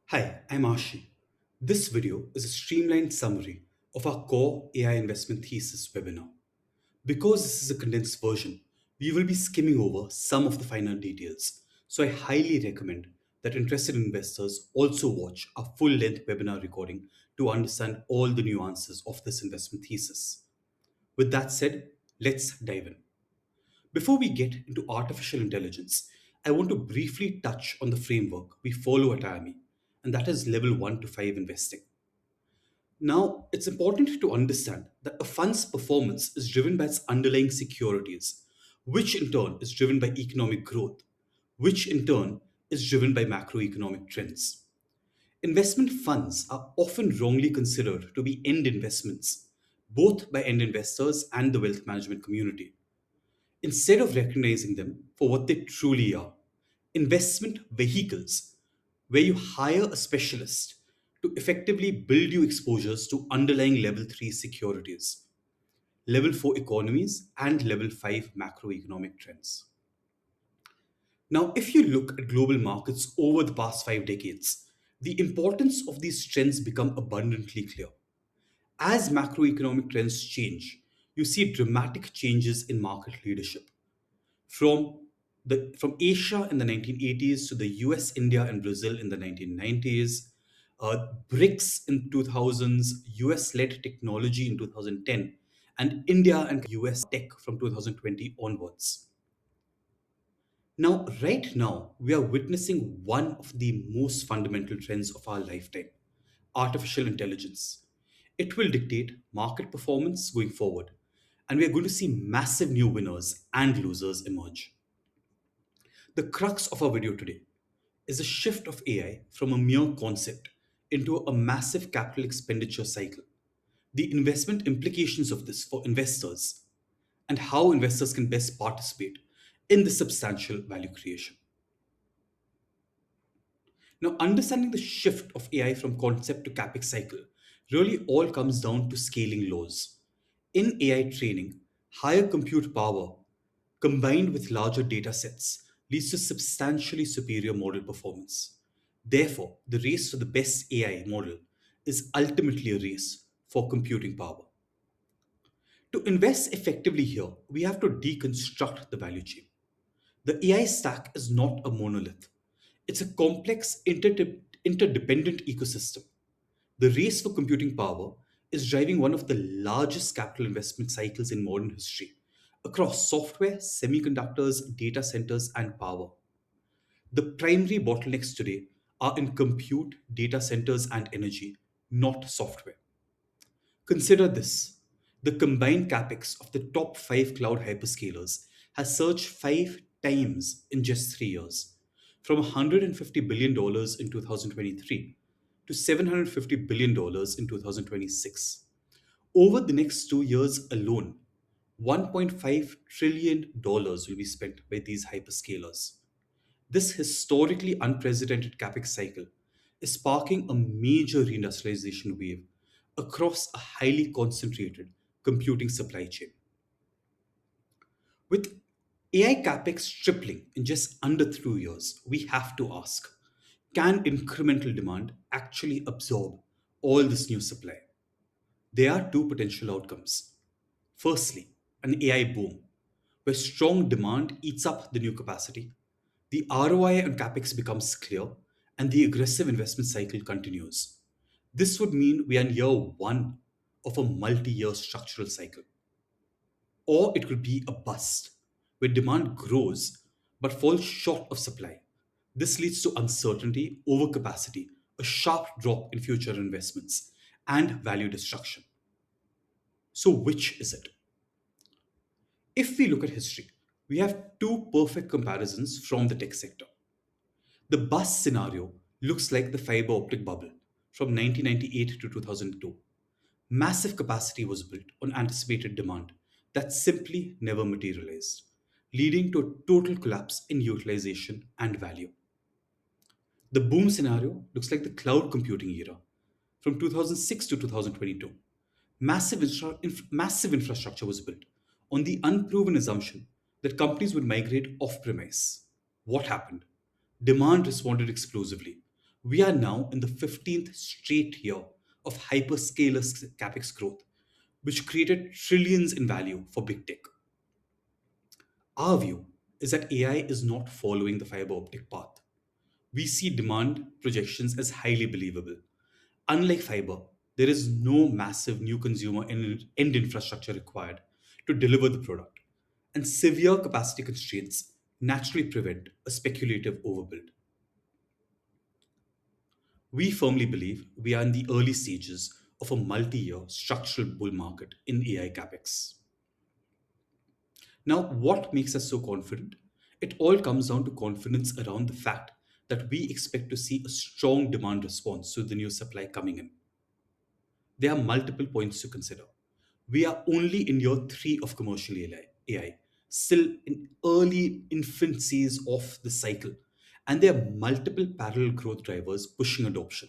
Hi, I'm Ashi. This video is a streamlined summary of our core AI investment thesis webinar. Because this is a condensed version, we will be skimming over some of the finer details. So I highly recommend that interested investors also watch our full-length webinar recording to understand all the nuances of this investment thesis. With that said, let's dive in. Before we get into artificial intelligence, I want to briefly touch on the framework we follow at IME, and that is level 1 to 5 investing. Now, it's important to understand that a fund's performance is driven by its underlying securities, which in turn is driven by economic growth, which in turn is driven by macroeconomic trends. Investment funds are often wrongly considered to be end investments, both by end investors and the wealth management community, instead of recognizing them for what they truly are: investment vehicles, where you hire a specialist to effectively build you exposures to underlying level 3 securities, level 4 economies, and level 5 macroeconomic trends. Now, if you look at global markets over the past 5 decades, the importance of these trends become abundantly clear. As macroeconomic trends change, you see dramatic changes in market leadership. From from Asia in the 1980s to the US, India, and Brazil in the 1990s, BRICS in 2000s, US-led technology in 2010, and India and US tech from 2020 onwards. Now, right now, we are witnessing one of the most fundamental trends of our lifetime: artificial intelligence. It will dictate market performance going forward, and we are going to see massive new winners and losers emerge. The crux of our video today is a shift of AI from a mere concept into a massive capital expenditure cycle, the investment implications of this for investors, and how investors can best participate in the substantial value creation. Now, understanding the shift of AI from concept to capex cycle really all comes down to scaling laws. In AI training, higher compute power combined with larger data sets leads to substantially superior model performance. Therefore, the race for the best AI model is ultimately a race for computing power. To invest effectively here, we have to deconstruct the value chain. The AI stack is not a monolith. It's a complex, interdependent ecosystem. The race for computing power is driving one of the largest capital investment cycles in modern history across software, semiconductors, data centers, and power. The primary bottlenecks today are in compute, data centers, and energy, not software. Consider this: the combined capex of the top 5 cloud hyperscalers has surged 5 times in just 3 years, from $150 billion in 2023 to $750 billion in 2026. Over the next 2 years alone, $1.5 trillion will be spent by these hyperscalers. This historically unprecedented capex cycle is sparking a major reindustrialization wave across a highly concentrated computing supply chain. With AI capex tripling in just under 2 years, we have to ask, can incremental demand actually absorb all this new supply? There are two potential outcomes. Firstly, an AI boom, where strong demand eats up the new capacity, the ROI on capex becomes clear, and the aggressive investment cycle continues. This would mean we are in year one of a multi year structural cycle. Or it could be a bust, where demand grows but falls short of supply. This leads to uncertainty, overcapacity, a sharp drop in future investments, and value destruction. So, which is it? If we look at history, we have two perfect comparisons from the tech sector. The bust scenario looks like the fiber optic bubble from 1998 to 2002. Massive capacity was built on anticipated demand that simply never materialized, leading to a total collapse in utilization and value. The boom scenario looks like the cloud computing era from 2006 to 2022. Massive infrastructure was built on the unproven assumption that companies would migrate off premise. What happened? Demand responded explosively. We are now in the 15th straight year of hyperscaler capex growth, which created trillions in value for big tech. Our view is that AI is not following the fiber optic path. We see demand projections as highly believable. Unlike fiber, there is no massive new consumer end infrastructure required to deliver the product, and severe capacity constraints naturally prevent a speculative overbuild. We firmly believe we are in the early stages of a multi year structural bull market in AI capex. Now, what makes us so confident? It all comes down to confidence around the fact that we expect to see a strong demand response to the new supply coming in. There are multiple points to consider. We are only in year three of commercial AI, still in early infancies of the cycle, and there are multiple parallel growth drivers pushing adoption.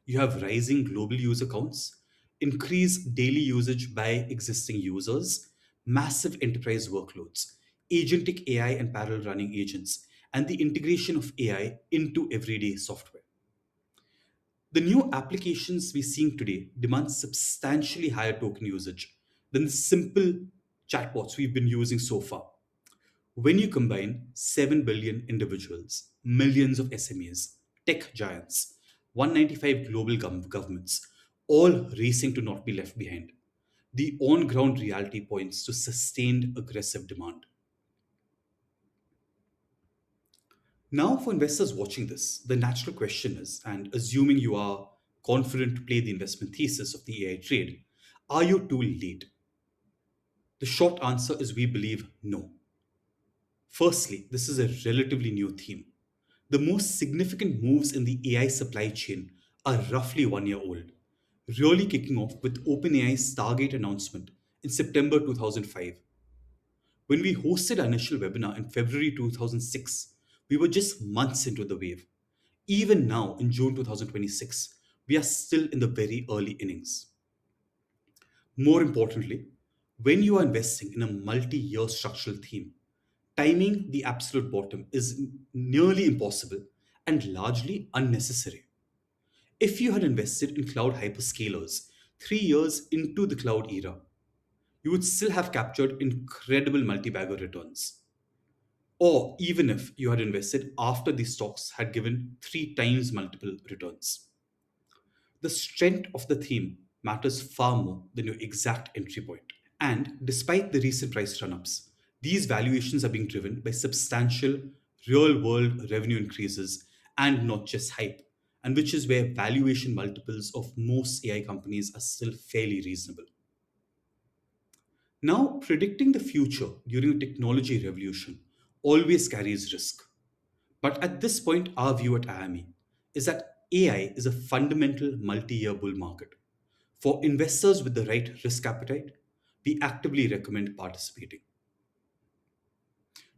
You have rising global user counts, increased daily usage by existing users, massive enterprise workloads, agentic AI and parallel running agents, and the integration of AI into everyday software. The new applications we're seeing today demand substantially higher token usage than the simple chatbots we've been using so far. When you combine 7 billion individuals, millions of SMEs, tech giants, 195 global governments, all racing to not be left behind, the on ground reality points to sustained aggressive demand. Now, for investors watching this, the natural question is, and assuming you are confident to play the investment thesis of the AI trade, are you too late? The short answer is we believe no. Firstly, this is a relatively new theme. The most significant moves in the AI supply chain are roughly 1 year old, really kicking off with OpenAI's Stargate announcement in September 2005. When we hosted our initial webinar in February 2006, we were just months into the wave. Even now, in June 2026, we are still in the very early innings. More importantly, when you are investing in a multi year structural theme, timing the absolute bottom is nearly impossible and largely unnecessary. If you had invested in cloud hyperscalers 3 years into the cloud era, you would still have captured incredible multi-bagger returns. Or even if you had invested after the stocks had given 3 times multiple returns. The strength of the theme matters far more than your exact entry point. And despite the recent price run ups, these valuations are being driven by substantial real world revenue increases and not just hype, and which is where valuation multiples of most AI companies are still fairly reasonable. Now, predicting the future during a technology revolution always carries risk. But at this point, our view at IME is that AI is a fundamental multi year bull market. For investors with the right risk appetite, we actively recommend participating.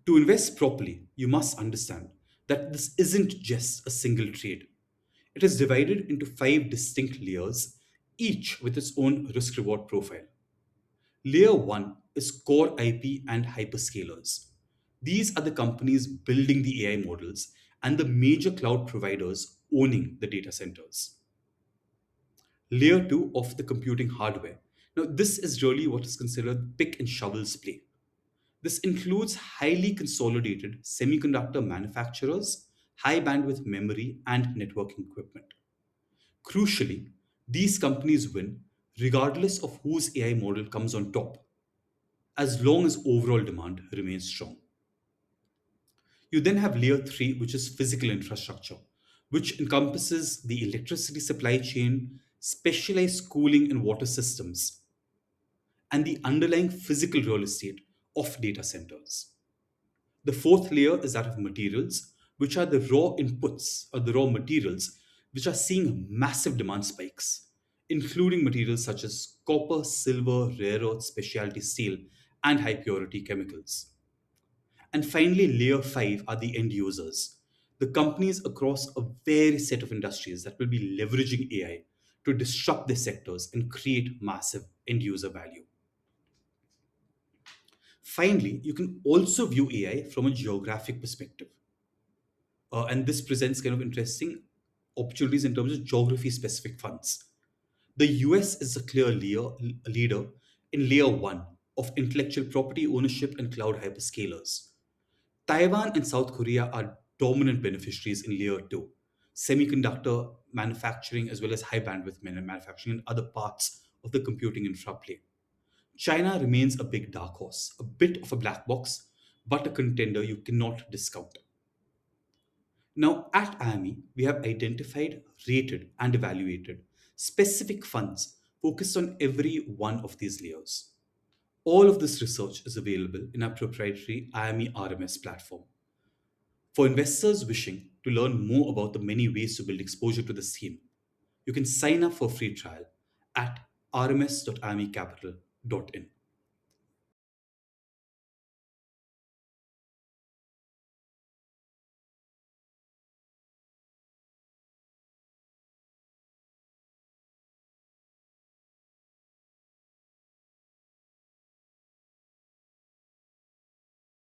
To invest properly, you must understand that this isn't just a single trade. It is divided into five distinct layers, each with its own risk reward profile. Layer 1 is core IP and hyperscalers. These are the companies building the AI models and the major cloud providers owning the data centers. Layer 2 of the computing hardware. Now, this is really what is considered pick and shovels play. This includes highly consolidated semiconductor manufacturers, high bandwidth memory, and networking equipment. Crucially, these companies win regardless of whose AI model comes on top, as long as overall demand remains strong. You then have layer 3, which is physical infrastructure, which encompasses the electricity supply chain, specialized cooling and water systems, and the underlying physical real estate of data centers. The fourth layer is that of materials, which are the raw inputs or the raw materials which are seeing massive demand spikes, including materials such as copper, silver, rare earth, specialty steel, and high purity chemicals. And finally, layer 5 are the end users, the companies across a varied set of industries that will be leveraging AI to disrupt their sectors and create massive end user value. Finally, you can also view AI from a geographic perspective. And this presents kind of interesting. opportunities in terms of geography specific funds. The US is a clear leader in layer 1 of intellectual property ownership and cloud hyperscalers. Taiwan and South Korea are dominant beneficiaries in layer 2, semiconductor manufacturing as well as high bandwidth manufacturing and other parts of the computing infra play. China remains a big dark horse, a bit of a black box, but a contender you cannot discount. Now, at IME, we have identified, rated, and evaluated specific funds focused on every one of these layers. All of this research is available in our proprietary IME RMS platform. For investors wishing to learn more about the many ways to build exposure to this theme, you can sign up for a free trial at rms.imecapital.in.